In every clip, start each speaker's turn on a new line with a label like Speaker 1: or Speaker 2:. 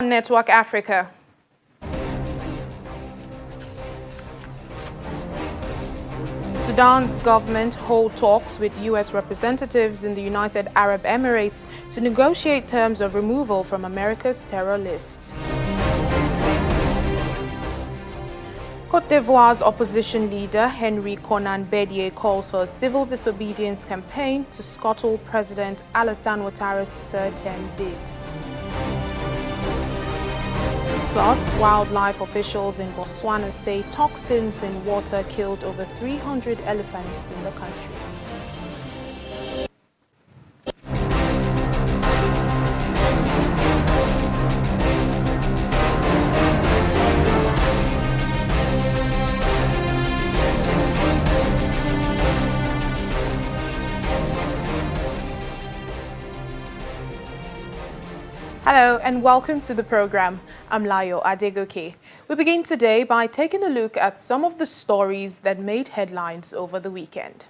Speaker 1: Network Africa. Sudan's government hold talks with U.S. representatives in the United Arab Emirates to negotiate terms of removal from America's terror list. Côte d'Ivoire's opposition leader Henry Konan Bédié calls for a civil disobedience campaign to scuttle President Alassane Ouattara's third-term bid. Plus, wildlife officials in Botswana say toxins in water killed over 300 elephants in the country. Hello and welcome to the program. I'm Layo Adegoke. We begin today by taking a look at some of the stories that made headlines over the weekend.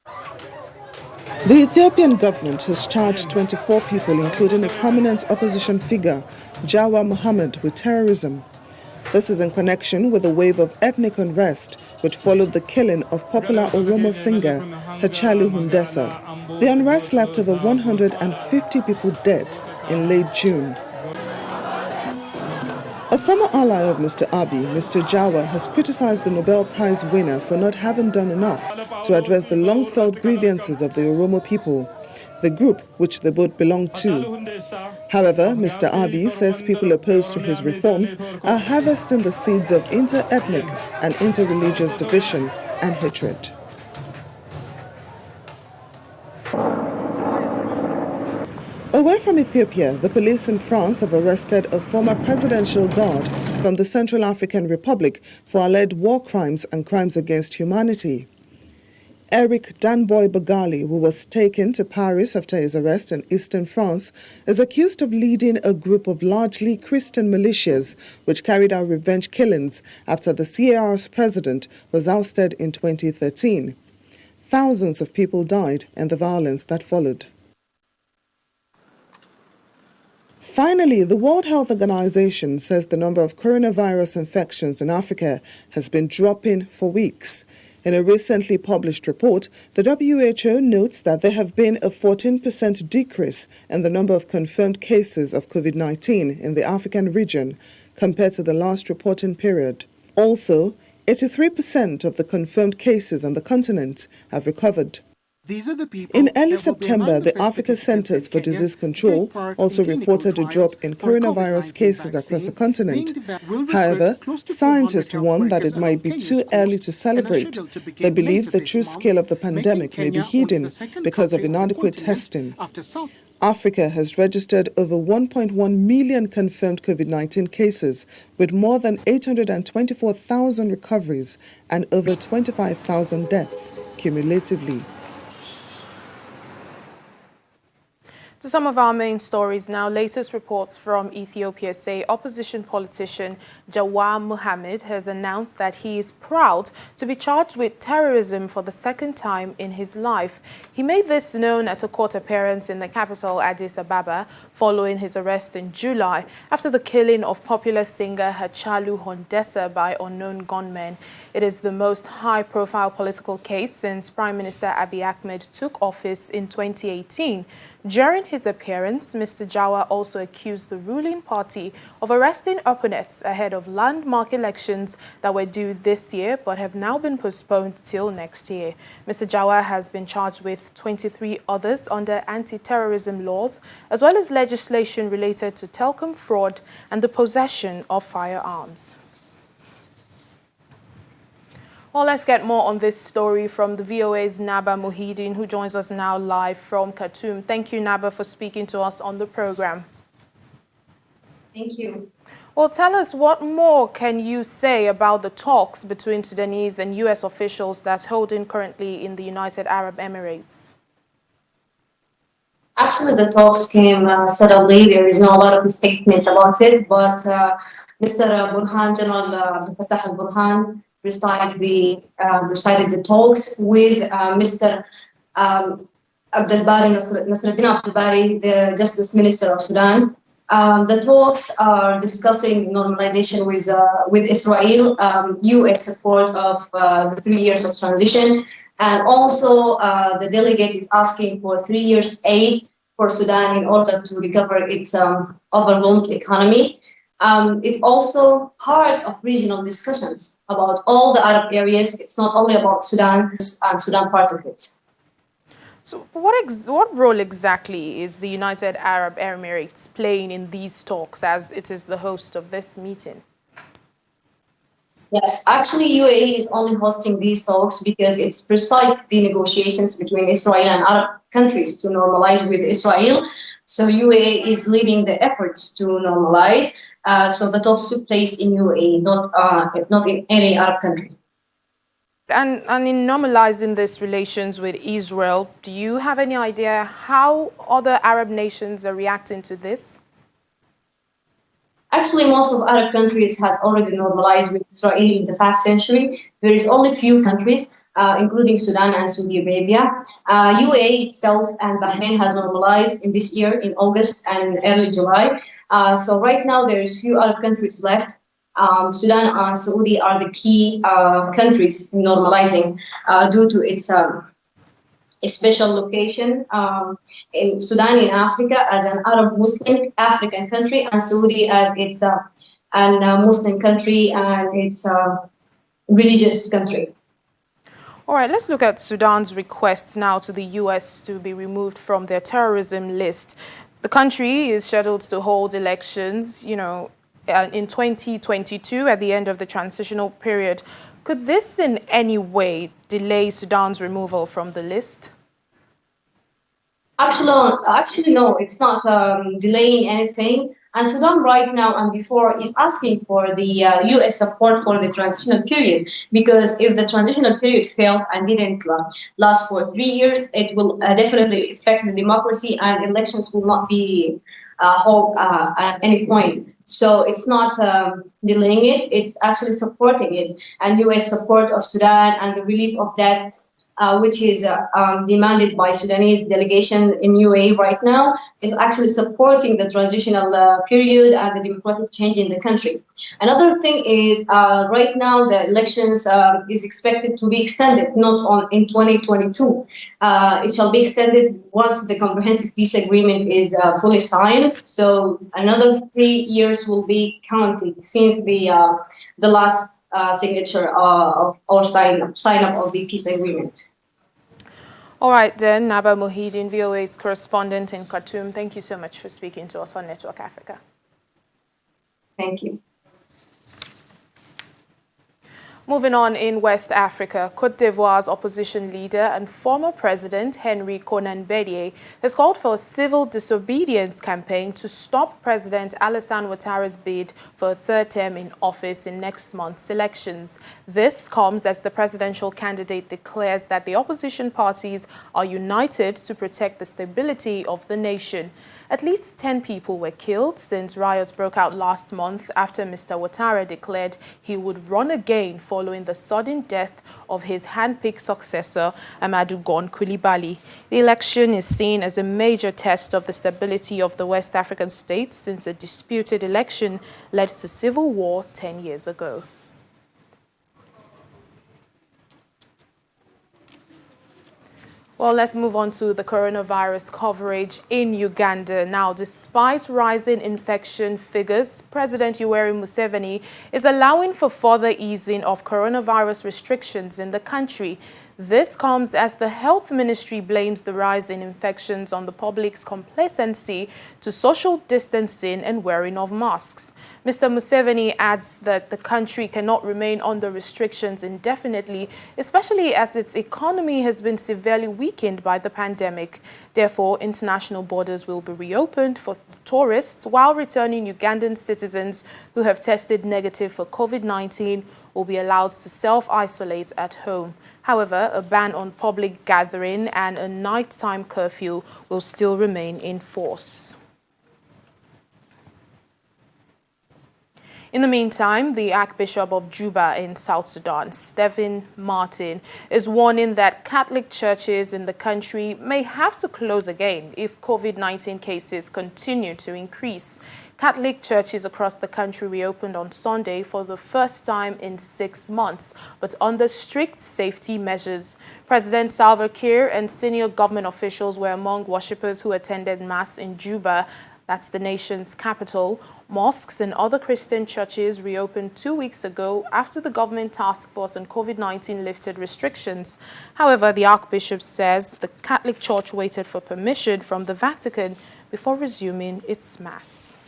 Speaker 2: The Ethiopian government has charged 24 people, including a prominent opposition figure, Jawa Mohammed, with terrorism. This is in connection with a wave of ethnic unrest which followed the killing of popular Oromo singer Hachalu Hundessa. The unrest left over 150 people dead in late June. A former ally of Mr. Abiy, Mr. Jawa, has criticized the Nobel Prize winner for not having done enough to address the long-felt grievances of the Oromo people, the group which they both belong to. However, Mr. Abiy says people opposed to his reforms are harvesting the seeds of inter-ethnic and inter-religious division and hatred. Away from Ethiopia, the police in France have arrested a former presidential guard from the Central African Republic for alleged war crimes and crimes against humanity. Eric Danboy Bagali, who was taken to Paris after his arrest in eastern France, is accused of leading a group of largely Christian militias which carried out revenge killings after the CAR's president was ousted in 2013. Thousands of people died in the violence that followed. Finally, the World Health Organization says the number of coronavirus infections in Africa has been dropping for weeks. In a recently published report, the WHO notes that there have been a 14% decrease in the number of confirmed cases of COVID-19 in the African region compared to the last reporting period. Also, 83% of the confirmed cases on the continent have recovered. In early September, the Africa Centers for Disease Control also reported a drop in coronavirus cases across the continent. However, scientists warn that it might be too early to celebrate. They believe the true scale of the pandemic may be hidden because of inadequate testing. Africa has registered over 1.1 million confirmed COVID-19 cases, with more than 824,000 recoveries and over 25,000 deaths cumulatively.
Speaker 1: To some of our main stories now, latest reports from Ethiopia say opposition politician Jawa Mohammed has announced that he is proud to be charged with terrorism for the second time in his life. He made this known at a court appearance in the capital Addis Ababa following his arrest in July after the killing of popular singer Hachalu Hundessa by unknown gunmen. It is the most high-profile political case since Prime Minister Abiy Ahmed took office in 2018. During his appearance, Mr. Jawa also accused the ruling party of arresting opponents ahead of landmark elections that were due this year but have now been postponed till next year. Mr. Jawa has been charged with 23 others under anti-terrorism laws, as well as legislation related to telecom fraud and the possession of firearms. Well, let's get more on this story from the VOA's Naba Mohideen, who joins us now live from Khartoum. Thank you, Naba, for speaking to us on the program.
Speaker 3: Thank you.
Speaker 1: Well, tell us, what more can you say about the talks between Sudanese and U.S. officials that's holding currently in the United Arab Emirates?
Speaker 3: Actually, the talks came suddenly. There is not a lot of statements about it, but Mr. Burhan, General Abdel Fattah al-Burhan, recited the talks with Mr. Nasruddin Abdel the Justice Minister of Sudan. The talks are discussing normalization with Israel, U.S. support of the 3 years of transition, and also the delegate is asking for 3 years aid for Sudan in order to recover its overwhelmed economy. It's also part of regional discussions about all the Arab areas. It's not only about Sudan and Sudan part of it.
Speaker 1: So what role exactly is the United Arab Emirates playing in these talks, as it is the host of this meeting?
Speaker 3: Yes, actually, UAE is only hosting these talks because it presides the negotiations between Israel and Arab countries to normalize with Israel. So UAE is leading the efforts to normalize. So the talks took place in UAE, not in any Arab country.
Speaker 1: And in normalizing these relations with Israel, do you have any idea how other Arab nations are reacting to this?
Speaker 3: Actually, most of Arab countries has already normalized with Israel in the past century. There is only few countries, including Sudan and Saudi Arabia. UAE itself and Bahrain has normalized in this year in August and early July. So right now there is few Arab countries left. Sudan and Saudi are the key countries in normalizing due to its a special location in Sudan in Africa as an Arab Muslim African country, and Saudi as it's a Muslim country and it's a religious country.
Speaker 1: All right, let's look at Sudan's request now to the U.S. to be removed from their terrorism list. The country is scheduled to hold elections, in 2022 at the end of the transitional period. Could this in any way delay Sudan's removal from the list?
Speaker 3: Actually, no, it's not delaying anything. And Sudan right now and before is asking for the U.S. support for the transitional period, because if the transitional period failed and didn't last for 3 years, it will definitely affect the democracy and elections will not be held at any point. So it's not delaying it, it's actually supporting it. And U.S. support of Sudan and the relief of that which is demanded by Sudanese delegation in UAE right now, is actually supporting the transitional period and the democratic change in the country. Another thing is right now the elections is expected to be extended, not in 2022. It shall be extended once the comprehensive peace agreement is fully signed. So another 3 years will be counted since the last signature or sign up of the peace agreement.
Speaker 1: All right, then, Naba Mohideen, VOA's correspondent in Khartoum, thank you so much for speaking to us on Network Africa.
Speaker 3: Thank you.
Speaker 1: Moving on, in West Africa, Côte d'Ivoire's opposition leader and former president Henry Konan Bédié has called for a civil disobedience campaign to stop President Alassane Ouattara's bid for a third term in office in next month's elections. This comes as the presidential candidate declares that the opposition parties are united to protect the stability of the nation. At least 10 people were killed since riots broke out last month after Mr. Ouattara declared he would run again following the sudden death of his hand-picked successor, Amadou Gon Coulibaly. The election is seen as a major test of the stability of the West African state since a disputed election led to civil war 10 years ago. Well, let's move on to the coronavirus coverage in Uganda. Now, despite rising infection figures, President Yoweri Museveni is allowing for further easing of coronavirus restrictions in the country. This comes as the health ministry blames the rise in infections on the public's complacency to social distancing and wearing of masks. Mr. Museveni adds that the country cannot remain under restrictions indefinitely, especially as its economy has been severely weakened by the pandemic. Therefore, international borders will be reopened for tourists, while returning Ugandan citizens who have tested negative for COVID-19 will be allowed to self-isolate at home. However, a ban on public gathering and a nighttime curfew will still remain in force. In the meantime, the Archbishop of Juba in South Sudan, Stephen Martin, is warning that Catholic churches in the country may have to close again if COVID-19 cases continue to increase. Catholic churches across the country reopened on Sunday for the first time in 6 months, but under strict safety measures. President Salva Kiir and senior government officials were among worshippers who attended Mass in Juba. That's the nation's capital. Mosques and other Christian churches reopened 2 weeks ago after the government task force on COVID-19 lifted restrictions. However, the Archbishop says the Catholic Church waited for permission from the Vatican before resuming its Mass.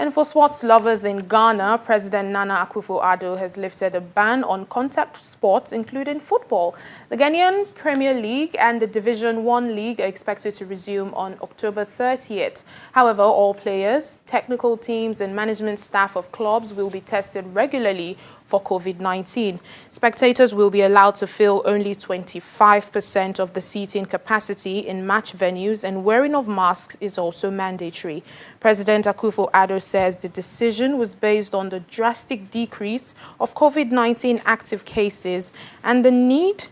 Speaker 1: And for sports lovers in Ghana, President Nana Akufo-Addo has lifted a ban on contact sports, including football. The Ghanaian Premier League and the Division 1 League are expected to resume on October 30th. However, all players, technical teams and management staff of clubs will be tested regularly for COVID-19. Spectators will be allowed to fill only 25% of the seating capacity in match venues, and wearing of masks is also mandatory. President Akufo-Addo says the decision was based on the drastic decrease of COVID-19 active cases and the need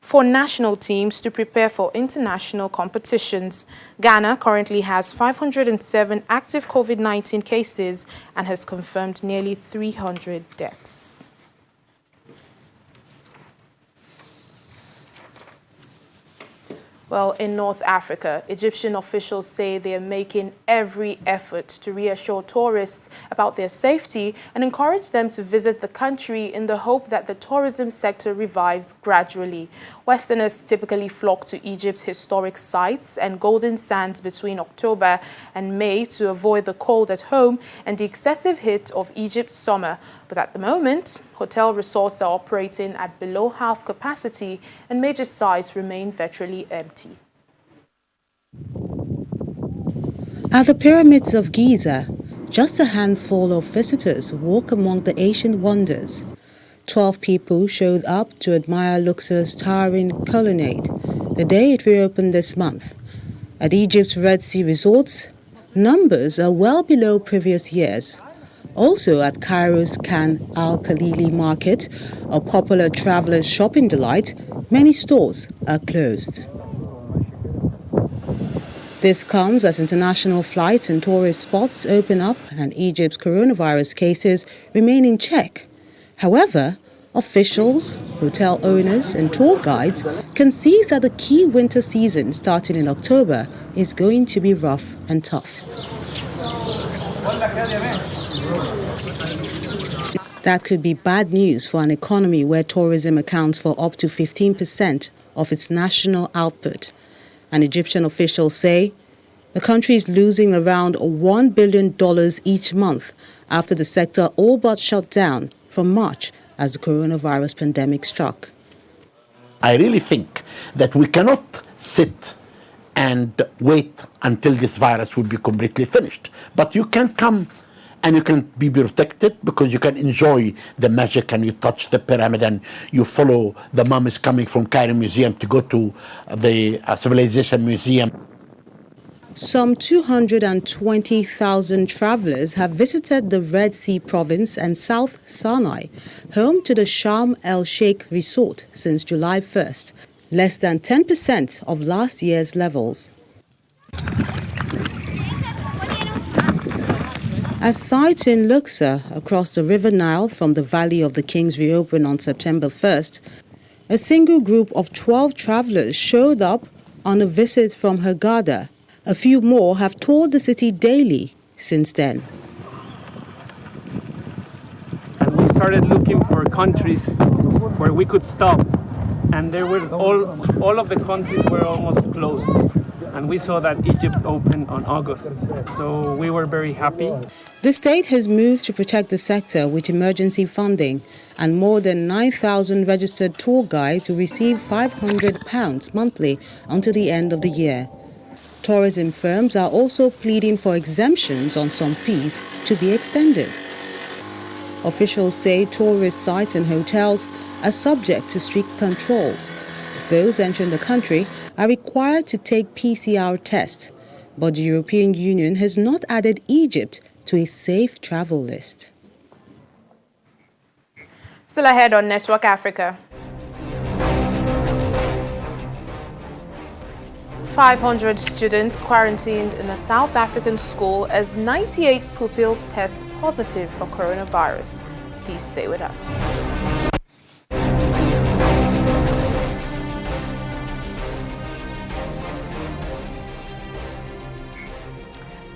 Speaker 1: for national teams to prepare for international competitions. Ghana currently has 507 active COVID-19 cases and has confirmed nearly 300 deaths. Well, in North Africa, Egyptian officials say they are making every effort to reassure tourists about their safety and encourage them to visit the country in the hope that the tourism sector revives gradually. Westerners typically flock to Egypt's historic sites and golden sands between October and May to avoid the cold at home and the excessive heat of Egypt's summer. But at the moment, hotel resorts are operating at below half capacity and major sites remain virtually empty.
Speaker 4: At the pyramids of Giza, just a handful of visitors walk among the ancient wonders. 12 people showed up to admire Luxor's towering colonnade the day it reopened this month. At Egypt's Red Sea resorts, numbers are well below previous years. Also at Cairo's Khan al-Khalili market, a popular travelers' shopping delight, many stores are closed. This comes as international flights and tourist spots open up and Egypt's coronavirus cases remain in check. However, officials, hotel owners and tour guides can see that the key winter season starting in October is going to be rough and tough. That could be bad news for an economy where tourism accounts for up to 15% of its national output. And Egyptian officials say the country is losing around $1 billion each month after the sector all but shut down from March as the coronavirus pandemic struck.
Speaker 5: I really think that we cannot sit and wait until this virus will be completely finished. But you can come and you can be protected because you can enjoy the magic and you touch the pyramid and you follow the mummies coming from Cairo Museum to go to the Civilization Museum.
Speaker 4: Some 220,000 travelers have visited the Red Sea province and South Sinai, home to the Sharm el-Sheikh resort since July 1st, less than 10% of last year's levels. As sites in Luxor across the River Nile from the Valley of the Kings reopened on September 1st, a single group of 12 travelers showed up on a visit from Hurghada. A few more have toured the city daily since then.
Speaker 6: And we started looking for countries where we could stop. And there were all of the countries were almost closed. And we saw that Egypt opened on August. So we were very happy.
Speaker 4: The state has moved to protect the sector with emergency funding, and more than 9,000 registered tour guides will receive £500 monthly until the end of the year. Tourism firms are also pleading for exemptions on some fees to be extended. Officials say tourist sites and hotels are subject to strict controls. Those entering the country are required to take PCR tests, but the European Union has not added Egypt to a safe travel list.
Speaker 1: Still ahead on Network Africa. 500 students quarantined in a South African school as 98 pupils test positive for coronavirus. Please stay with us.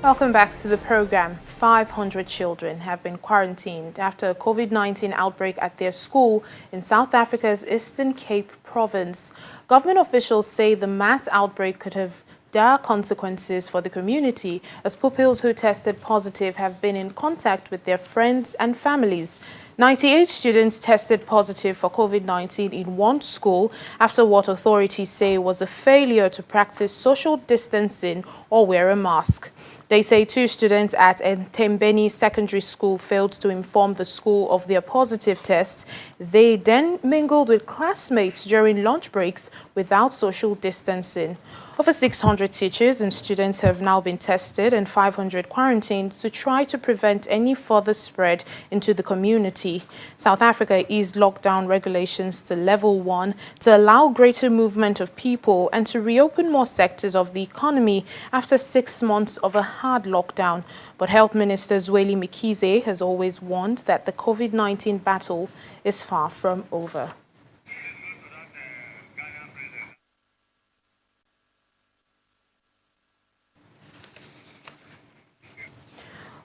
Speaker 1: Welcome back to the program. 500 children have been quarantined after a COVID-19 outbreak at their school in South Africa's Eastern Cape province. Government officials say the mass outbreak could have dire consequences for the community, as pupils who tested positive have been in contact with their friends and families. 98 students tested positive for COVID-19 in one school after what authorities say was a failure to practice social distancing or wear a mask. They say 2 students at Ntembeni Secondary School failed to inform the school of their positive tests. They then mingled with classmates during lunch breaks without social distancing. Over 600 teachers and students have now been tested and 500 quarantined to try to prevent any further spread into the community. South Africa eased lockdown regulations to level 1 to allow greater movement of people and to reopen more sectors of the economy after 6 months of a hard lockdown. But Health Minister Zweli Mkhize has always warned that the COVID-19 battle is far from over.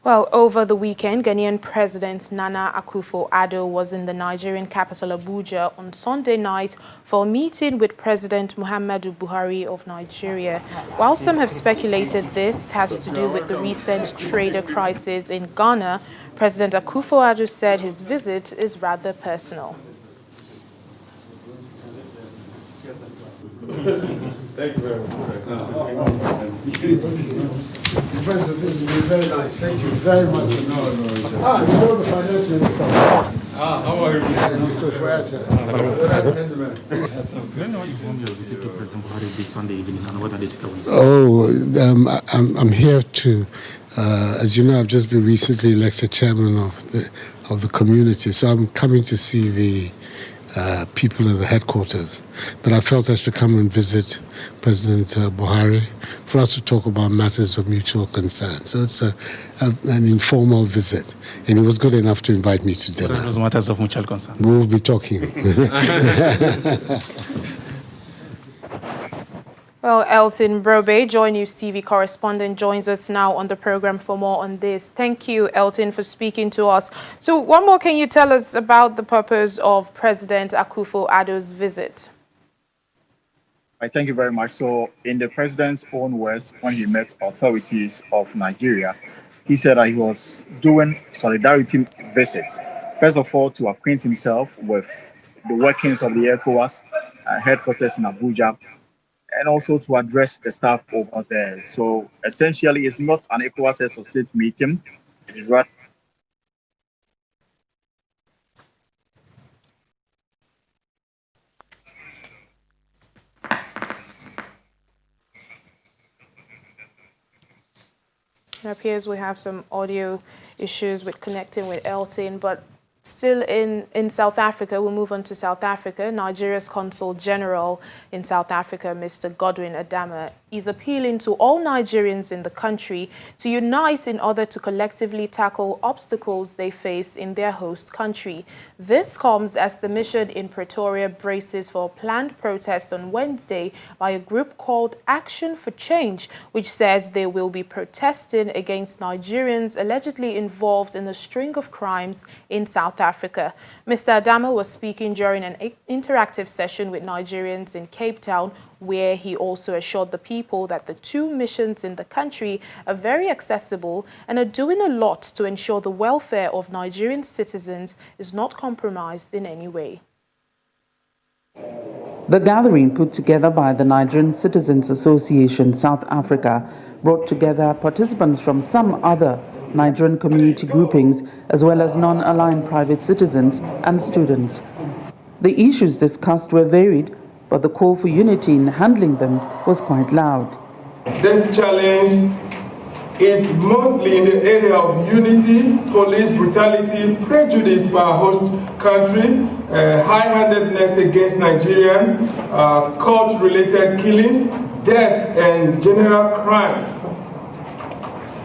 Speaker 1: Well, over the weekend, Ghanaian President Nana Akufo-Addo was in the Nigerian capital Abuja on Sunday night for a meeting with President Muhammadu Buhari of Nigeria. While some have speculated this has to do with the recent trader crisis in Ghana, President Akufo-Addo said his visit is rather personal.
Speaker 7: Thank you very much. Mr. President, this has been very nice. Thank you very much. You know the finance minister. How are you? Mr. Fuerte.
Speaker 8: When are you going to visit President Buhari this Sunday evening, and what are the takeaways?
Speaker 7: I'm here to, as you know, I've just been recently elected chairman of the community, so I'm coming to see the people at the headquarters. But I felt I should come and visit President Buhari for us to talk about matters of mutual concern. So it's an informal visit. And he was good enough to invite me to dinner.
Speaker 8: So those matters of mutual concern?
Speaker 7: We will be talking.
Speaker 1: Well, Elton Brobe, Joy News TV correspondent, joins us now on the program for more on this. Thank you, Elton, for speaking to us. So what more can you tell us about the purpose of President Akufo-Addo's visit?
Speaker 9: Thank you very much. So in the president's own words, when he met authorities of Nigeria, he said that he was doing solidarity visits. First of all, to acquaint himself with the workings of the ECOWAS headquarters in Abuja, and also to address the staff over there. So essentially, it's not an ECOWAS heads of state meeting. It's rather
Speaker 1: It appears we have some audio issues with connecting with Elton, but still in South Africa, we'll move on to South Africa. Nigeria's Consul General in South Africa, Mr. Godwin Adama, is appealing to all Nigerians in the country to unite in order to collectively tackle obstacles they face in their host country. This comes as the mission in Pretoria braces for a planned protest on Wednesday by a group called Action for Change, which says they will be protesting against Nigerians allegedly involved in a string of crimes in South Africa. Mr. Adama was speaking during an interactive session with Nigerians in Cape Town, where he also assured the people that the 2 missions in the country are very accessible and are doing a lot to ensure the welfare of Nigerian citizens is not compromised in any way.
Speaker 10: The gathering, put together by the Nigerian Citizens Association South Africa, brought together participants from some other Nigerian community groupings as well as non-aligned private citizens and students. The issues discussed were varied, but the call for unity in handling them was quite loud.
Speaker 11: This challenge is mostly in the area of unity, police brutality, prejudice by a host country, high-handedness against Nigerian, cult-related killings, death, and general crimes.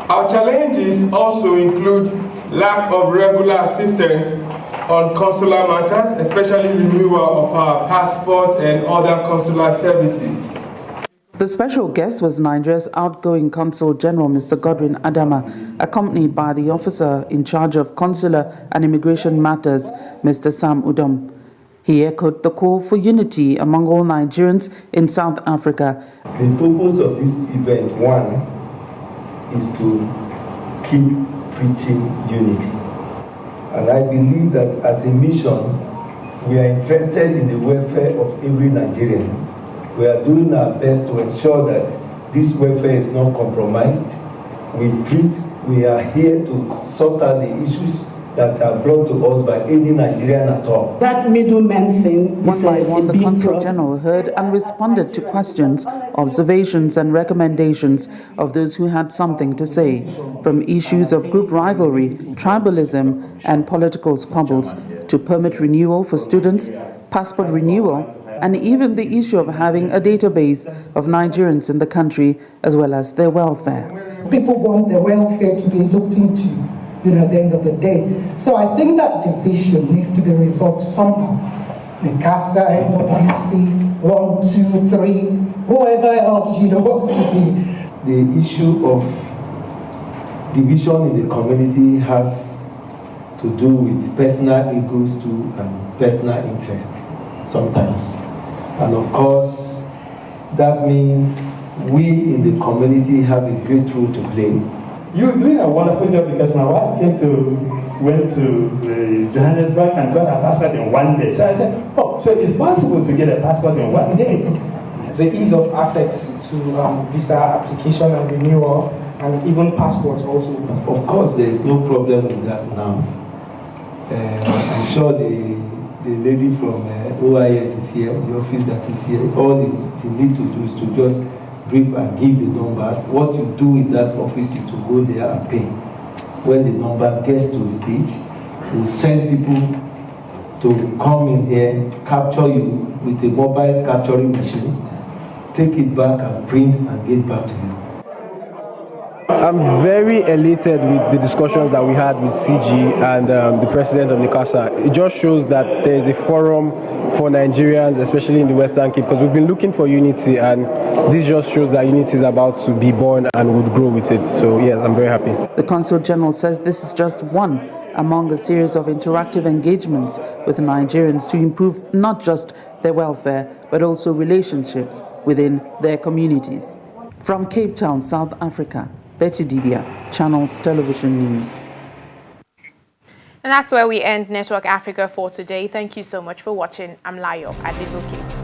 Speaker 11: Our challenges also include lack of regular assistance on consular matters, especially renewal of our passport and other consular services.
Speaker 10: The special guest was Nigeria's outgoing Consul General, Mr. Godwin Adama, accompanied by the officer in charge of consular and immigration matters, Mr. Sam Udom. He echoed the call for unity among all Nigerians in South Africa.
Speaker 12: The purpose of this event, one, is to keep preaching unity. And I believe that as a mission, we are interested in the welfare of every Nigerian. We are doing our best to ensure that this welfare is not compromised. We are here to sort out the issues that are brought to us by any Nigerian at all.
Speaker 13: That middleman thing is
Speaker 10: the Consul General heard and responded to questions, observations and recommendations of those who had something to say, from issues of group rivalry, tribalism and political squabbles to permit renewal for students, passport renewal, and even the issue of having a database of Nigerians in the country as well as their welfare.
Speaker 13: People want their welfare to be looked into, at the end of the day. So I think that division needs to be resolved somehow. The CASA, NWC, 1, 2, 3, whoever else wants to be.
Speaker 12: The issue of division in the community has to do with personal egos too and personal interest sometimes. And of course, that means we in the community have a great role to play.
Speaker 14: You're doing a wonderful job because my wife went to Johannesburg and got her passport in 1 day. So I said, oh, so it's possible to get a passport in 1 day.
Speaker 15: The ease of access to visa application and renewal and even passports also.
Speaker 12: Of course, there is no problem with that now. I'm sure the lady from OIS is here, the office that is here. All you need to do is to just brief and give the numbers. What you do in that office is to go there and pay. When the number gets to a stage, we'll send people to come in here, capture you with a mobile capturing machine, take it back and print and get back to you.
Speaker 16: I'm very elated with the discussions that we had with CG and the president of NICASA. It just shows that there is a forum for Nigerians, especially in the Western Cape, because we've been looking for unity, and this just shows that unity is about to be born and would grow with it. So yes, I'm very happy.
Speaker 10: The Consul General says this is just one among a series of interactive engagements with Nigerians to improve not just their welfare, but also relationships within their communities. From Cape Town, South Africa, Betty Dibia, Channels Television News.
Speaker 1: And that's where we end Network Africa for today. Thank you so much for watching. I'm Layo Adebuki.